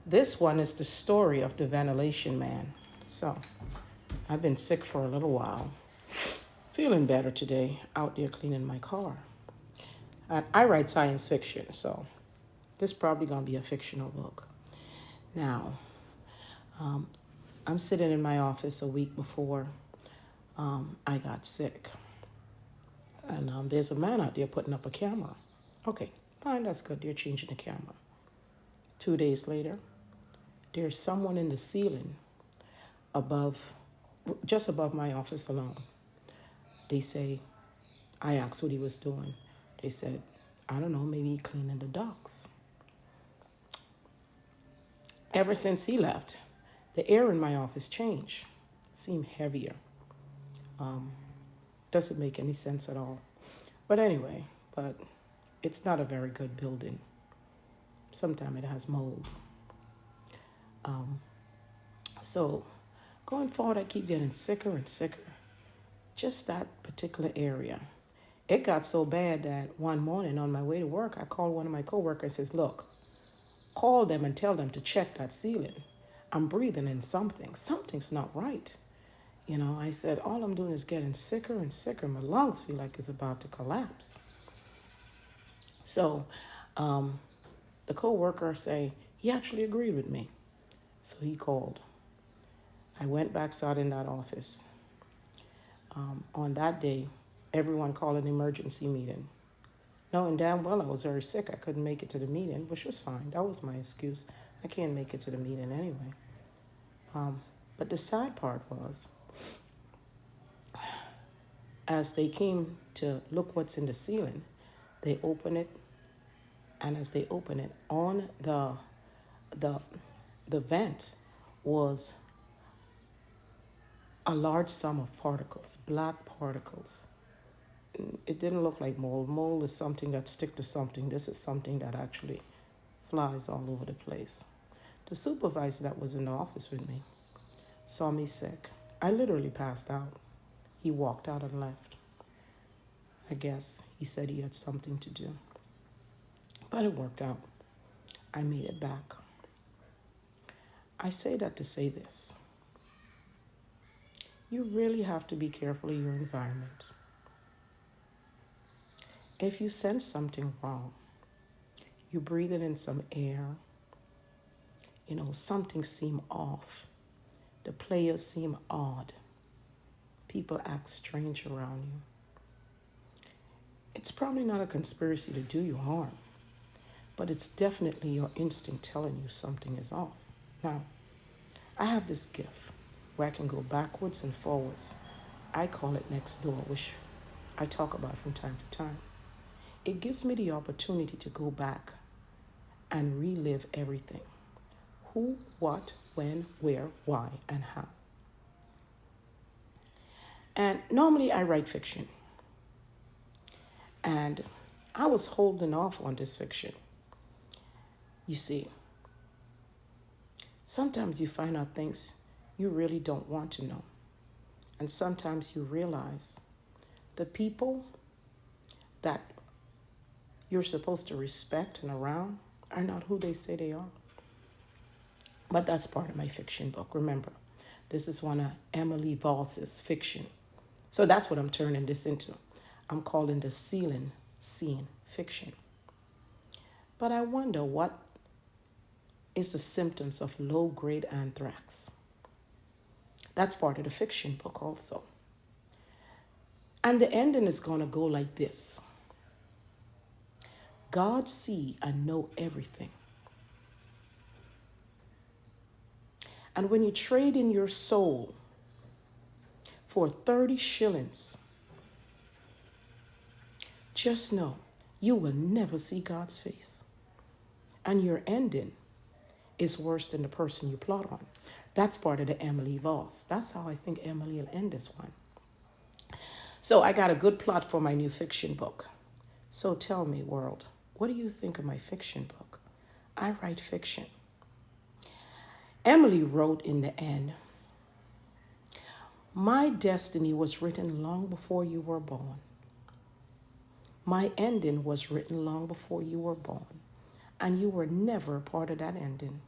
This one is the story of the ventilation man. So, I've been sick for a little while. Feeling better today, out there cleaning my car. And I write science fiction, so this is probably going to be a fictional book. Now, I'm sitting in my office a week before I got sick. And there's a man out there putting up a camera. Okay, fine, that's good. They're changing the camera. 2 days later, there's someone in the ceiling just above my office alone. They say, I asked what he was doing. They said, I don't know, maybe he cleaning the docks. Ever since he left, the air in my office changed, seemed heavier. Doesn't make any sense at all. But anyway, it's not a very good building. Sometimes it has mold. So going forward, I keep getting sicker and sicker. Just that particular area. It got so bad that one morning on my way to work, I called one of my coworkers and says, look, call them and tell them to check that ceiling. I'm breathing in something. Something's not right. I said, all I'm doing is getting sicker and sicker. My lungs feel like it's about to collapse. So the coworker say, he actually agreed with me. So he called. I went back, sat in that office. On that day, everyone called an emergency meeting. Knowing damn well I was very sick, I couldn't make it to the meeting, which was fine. That was my excuse. I can't make it to the meeting anyway. But the sad part was, as they came to look what's in the ceiling, they open it, and as they open it, on the vent was a large sum of particles, black particles. It didn't look like mold. Mold is something that sticks to something. This is something that actually flies all over the place. The supervisor that was in the office with me saw me sick. I literally passed out. He walked out and left. I guess he said he had something to do. But it worked out. I made it back. I say that to say this. You really have to be careful of your environment. If you sense something wrong, you breathe it in some air, something seems off. The players seem odd. People act strange around you. It's probably not a conspiracy to do you harm, but it's definitely your instinct telling you something is off. Now, I have this gift where I can go backwards and forwards. I call it next door, which I talk about from time to time. It gives me the opportunity to go back and relive everything. Who, what, when, where, why, and how. And normally I write fiction. And I was holding off on this fiction. You see, sometimes you find out things you really don't want to know. And sometimes you realize the people that you're supposed to respect and around are not who they say they are. But that's part of my fiction book. Remember, this is one of Emily Voss's fiction. So that's what I'm turning this into. I'm calling the ceiling scene fiction. But I wonder what is the symptoms of low-grade anthrax. That's part of the fiction book also. And the ending is going to go like this. God see and know everything. And when you trade in your soul for 30 shillings, just know you will never see God's face. And your ending is worse than the person you plot on. That's part of the Emily Voss. That's how I think Emily will end this one. So I got a good plot for my new fiction book. So tell me, world, what do you think of my fiction book? I write fiction. Emily wrote in the end, my destiny was written long before you were born. My ending was written long before you were born. And you were never a part of that ending.